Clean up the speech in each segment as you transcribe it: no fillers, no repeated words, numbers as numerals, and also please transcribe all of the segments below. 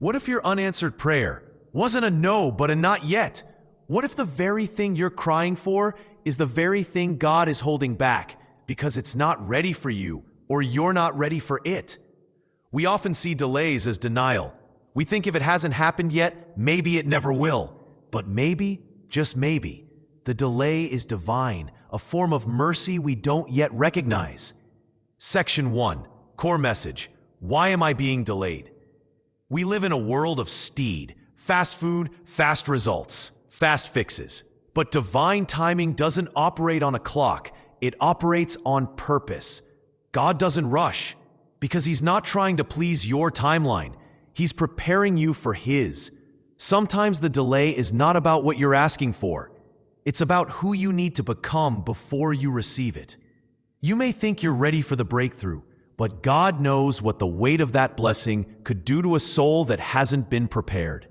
What if your unanswered prayer wasn't a no, but a not yet? What if the very thing you're crying for is the very thing God is holding back because it's not ready for you or you're not ready for it? We often see delays as denial. We think if it hasn't happened yet, maybe it never will. But maybe, just maybe, the delay is divine, a form of mercy we don't yet recognize. Section 1, core message. Why am I being delayed? We live in a world of speed, fast food, fast results, fast fixes. But divine timing doesn't operate on a clock. It operates on purpose. God doesn't rush because He's not trying to please your timeline. He's preparing you for His. Sometimes the delay is not about what you're asking for. It's about who you need to become before you receive it. You may think you're ready for the breakthrough, but God knows what the weight of that blessing could do to a soul that hasn't been prepared.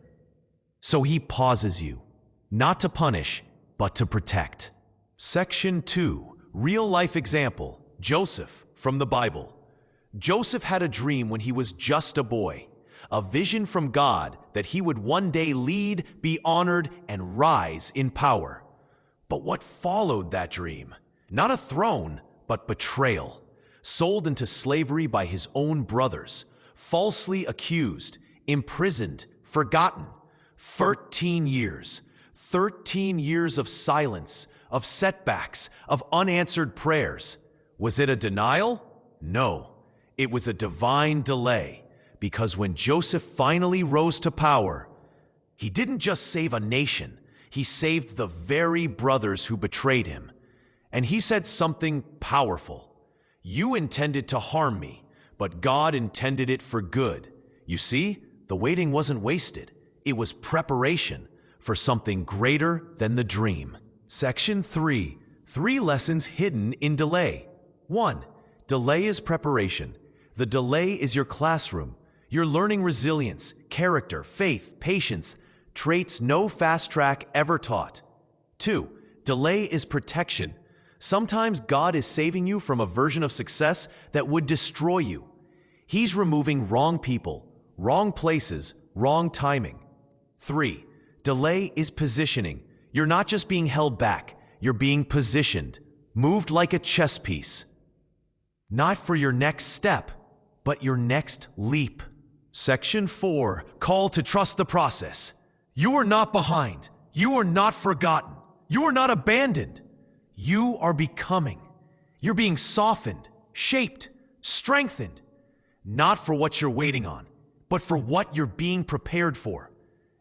So He pauses you, not to punish, but to protect. Section 2, real-life example, Joseph from the Bible. Joseph had a dream when he was just a boy, a vision from God that he would one day lead, be honored, and rise in power. But what followed that dream? Not a throne, but betrayal. Sold into slavery by his own brothers, falsely accused, imprisoned, forgotten. 13 years. 13 years of silence, of setbacks, of unanswered prayers. Was it a denial? No. It was a divine delay, because when Joseph finally rose to power, he didn't just save a nation, he saved the very brothers who betrayed him. And he said something powerful. You intended to harm me, but God intended it for good. You see, the waiting wasn't wasted. It was preparation for something greater than the dream. Section 3, 3 lessons hidden in delay. 1, delay is preparation. The delay is your classroom. You're learning resilience, character, faith, patience, traits no fast track ever taught. 2, delay is protection. Sometimes God is saving you from a version of success that would destroy you. He's removing wrong people, wrong places, wrong timing. 3, delay is positioning. You're not just being held back, you're being positioned, moved like a chess piece. Not for your next step, but your next leap. Section 4, call to trust the process. You are not behind. You are not forgotten. You are not abandoned. You are becoming. You're being softened, shaped, strengthened. Not for what you're waiting on, but for what you're being prepared for.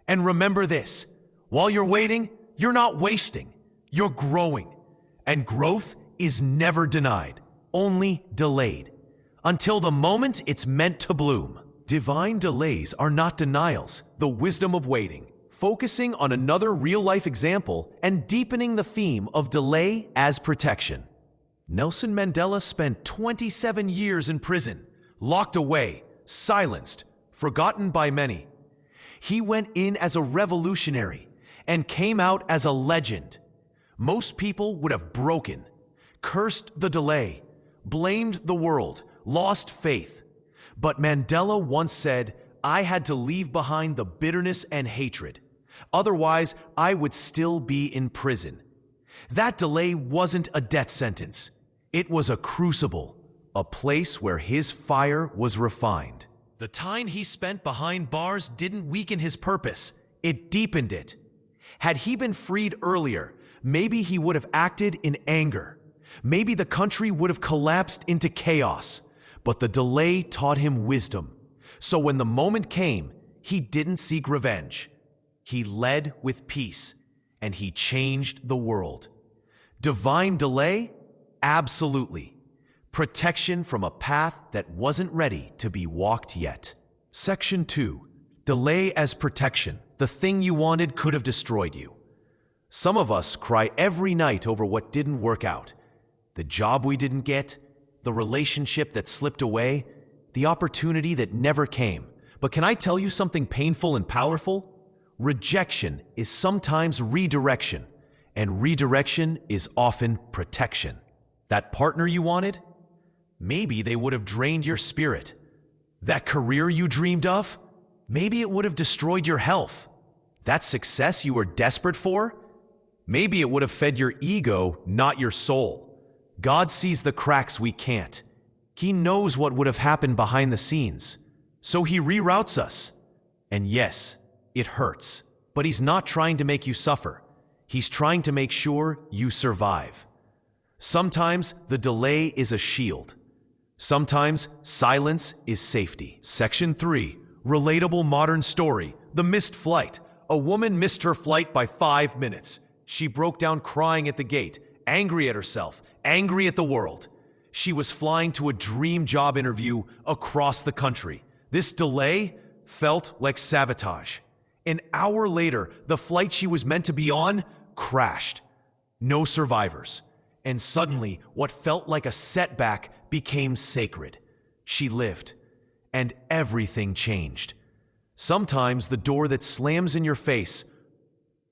And remember this, while you're waiting, you're not wasting, you're growing. And growth is never denied, only delayed. Until the moment it's meant to bloom. Divine delays are not denials, the wisdom of waiting. Focusing on another real-life example and deepening the theme of delay as protection. Nelson Mandela spent 27 years in prison, locked away, silenced, forgotten by many. He went in as a revolutionary and came out as a legend. Most people would have broken, cursed the delay, blamed the world, lost faith. But Mandela once said, I had to leave behind the bitterness and hatred. Otherwise, I would still be in prison. That delay wasn't a death sentence. It was a crucible, a place where his fire was refined. The time he spent behind bars didn't weaken his purpose. It deepened it. Had he been freed earlier, maybe he would have acted in anger. Maybe the country would have collapsed into chaos. But the delay taught him wisdom. So when the moment came, he didn't seek revenge. He led with peace, and he changed the world. Divine delay? Absolutely. Protection from a path that wasn't ready to be walked yet. Section 2. Delay as protection. The thing you wanted could have destroyed you. Some of us cry every night over what didn't work out. The job we didn't get, the relationship that slipped away, the opportunity that never came. But can I tell you something painful and powerful? Rejection is sometimes redirection, and redirection is often protection. That partner you wanted? Maybe they would have drained your spirit. That career you dreamed of? Maybe it would have destroyed your health. That success you were desperate for? Maybe it would have fed your ego, not your soul. God sees the cracks we can't. He knows what would have happened behind the scenes. So he reroutes us. And yes, it hurts. But he's not trying to make you suffer. He's trying to make sure you survive. Sometimes the delay is a shield. Sometimes silence is safety. Section 3. Relatable modern story. The missed flight. A woman missed her flight by 5 minutes. She broke down crying at the gate, angry at herself, angry at the world. She was flying to a dream job interview across the country. This delay felt like sabotage. An hour later, the flight she was meant to be on crashed. No survivors. And suddenly, what felt like a setback became sacred. She lived. And everything changed. Sometimes the door that slams in your face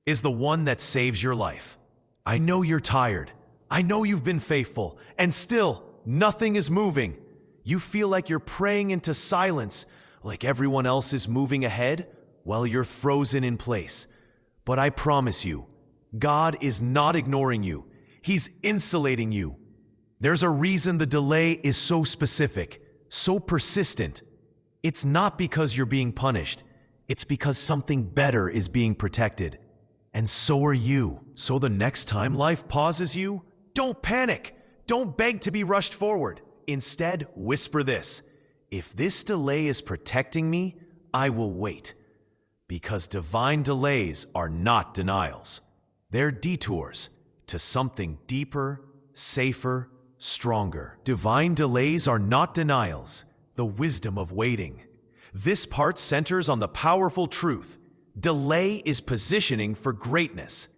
is the one that saves your life. I know you're tired. I know you've been faithful. And still, nothing is moving. You feel like you're praying into silence, like everyone else is moving ahead while you're frozen in place. But I promise you, God is not ignoring you. He's insulating you. There's a reason the delay is so specific, so persistent. It's not because you're being punished. It's because something better is being protected. And so are you. So the next time life pauses you, don't panic. Don't beg to be rushed forward. Instead, whisper this: if this delay is protecting me, I will wait. Because divine delays are not denials. They're detours to something deeper, safer, stronger. Divine delays are not denials. The wisdom of waiting. This part centers on the powerful truth. Delay is positioning for greatness.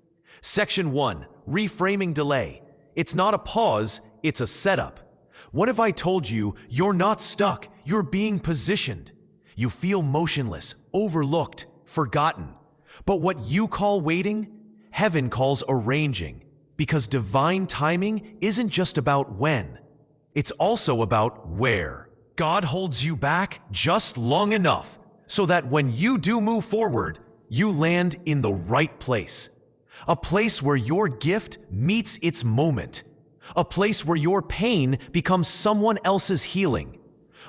Section 1, reframing delay. It's not a pause, it's a setup. What if I told you you're not stuck, you're being positioned? You feel motionless, overlooked, forgotten. But what you call waiting, heaven calls arranging. Because divine timing isn't just about when, it's also about where. God holds you back just long enough so that when you do move forward, you land in the right place. A place where your gift meets its moment. A place where your pain becomes someone else's healing.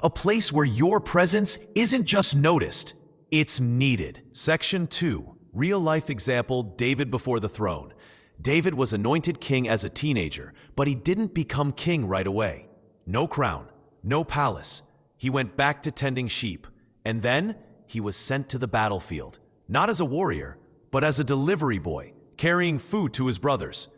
A place where your presence isn't just noticed, it's needed. Section 2, real-life example, David before the throne. David was anointed king as a teenager, but he didn't become king right away. No crown, no palace. He went back to tending sheep, and then he was sent to the battlefield, not as a warrior, but as a delivery boy, carrying food to his brothers.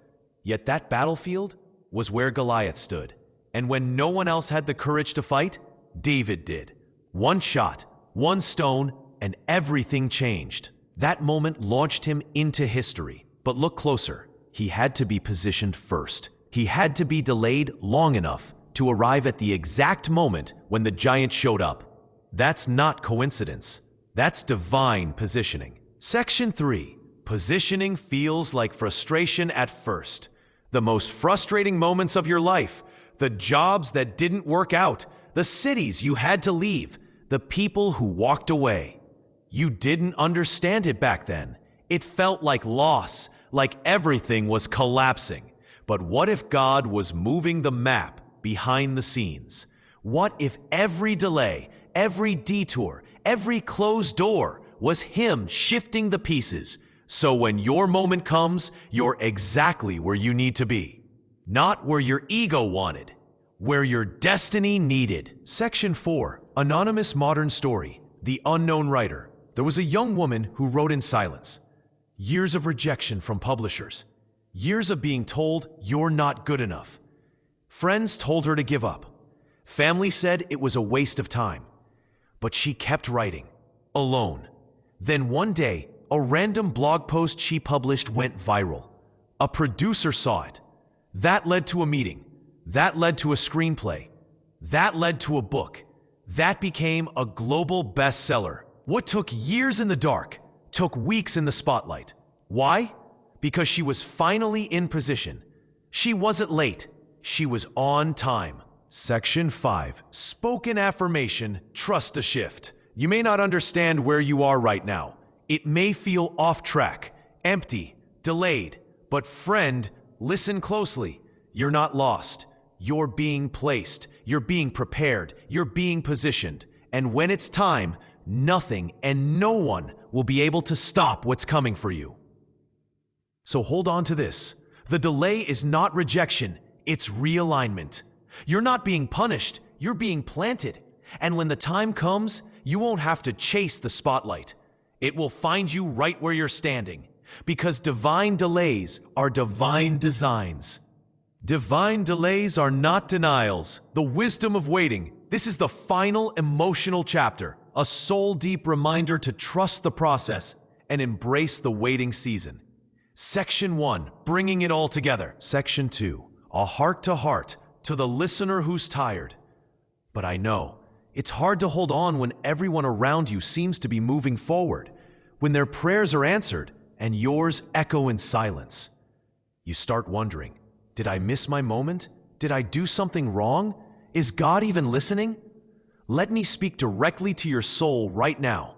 Yet that battlefield was where Goliath stood. And when no one else had the courage to fight, David did. One shot, one stone, and everything changed. That moment launched him into history. But look closer. He had to be positioned first. He had to be delayed long enough to arrive at the exact moment when the giant showed up. That's not coincidence. That's divine positioning. Section 3. Positioning feels like frustration at first. The most frustrating moments of your life. The jobs that didn't work out. The cities you had to leave. The people who walked away. You didn't understand it back then. It felt like loss, like everything was collapsing. But what if God was moving the map behind the scenes? What if every delay, every detour, every closed door was Him shifting the pieces, so when your moment comes, you're exactly where you need to be? Not where your ego wanted, where your destiny needed. Section 4, anonymous modern story, the unknown writer. There was a young woman who wrote in silence. Years of rejection from publishers. Years of being told you're not good enough. Friends told her to give up. Family said it was a waste of time. But she kept writing, alone. Then one day, a random blog post she published went viral. A producer saw it. That led to a meeting. That led to a screenplay. That led to a book. That became a global bestseller. What took years in the dark took weeks in the spotlight. Why? Because she was finally in position. She wasn't late. She was on time. Section 5. Spoken affirmation, trust a shift. You may not understand where you are right now. It may feel off track, empty, delayed. But friend, listen closely. You're not lost. You're being placed. You're being prepared. You're being positioned. And when it's time, nothing and no one will be able to stop what's coming for you. So hold on to this. The delay is not rejection, it's realignment. You're not being punished, you're being planted. And when the time comes, you won't have to chase the spotlight. It will find you right where you're standing. Because divine delays are divine designs. Divine delays are not denials. The wisdom of waiting. This is the final emotional chapter, a soul-deep reminder to trust the process and embrace the waiting season. Section 1, bringing it all together. Section 2, a heart-to-heart to the listener who's tired. But I know, it's hard to hold on when everyone around you seems to be moving forward, when their prayers are answered and yours echo in silence. You start wondering, did I miss my moment? Did I do something wrong? Is God even listening? Let me speak directly to your soul right now.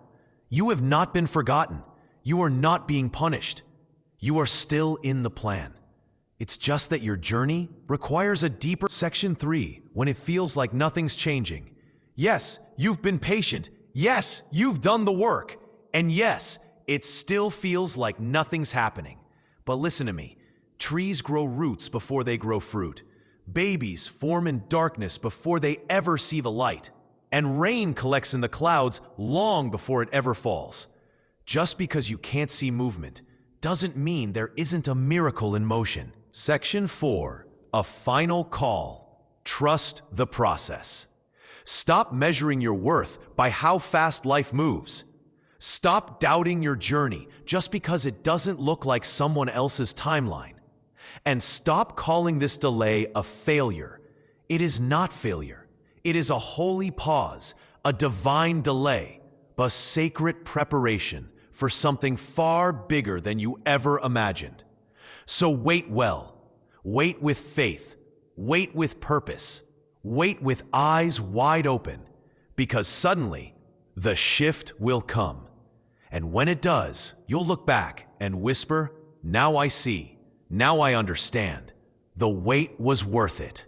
You have not been forgotten. You are not being punished. You are still in the plan. It's just that your journey requires a deeper. Section 3, when it feels like nothing's changing. Yes, you've been patient. Yes, you've done the work. And yes, it still feels like nothing's happening. But listen to me. Trees grow roots before they grow fruit. Babies form in darkness before they ever see the light. And rain collects in the clouds long before it ever falls. Just because you can't see movement doesn't mean there isn't a miracle in motion. Section 4, a final call. Trust the process. Stop measuring your worth by how fast life moves. Stop doubting your journey just because it doesn't look like someone else's timeline. And stop calling this delay a failure. It is not failure. It is a holy pause, a divine delay, a sacred preparation for something far bigger than you ever imagined. So wait well, wait with faith, wait with purpose, wait with eyes wide open, because suddenly the shift will come. And when it does, you'll look back and whisper, "Now I see, now I understand. The wait was worth it."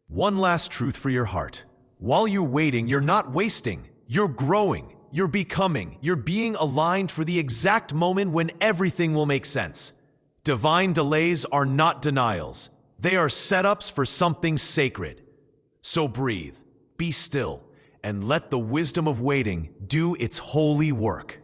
One last truth for your heart. While you're waiting, you're not wasting, you're growing. You're becoming, you're being aligned for the exact moment when everything will make sense. Divine delays are not denials. They are setups for something sacred. So breathe, be still, and let the wisdom of waiting do its holy work.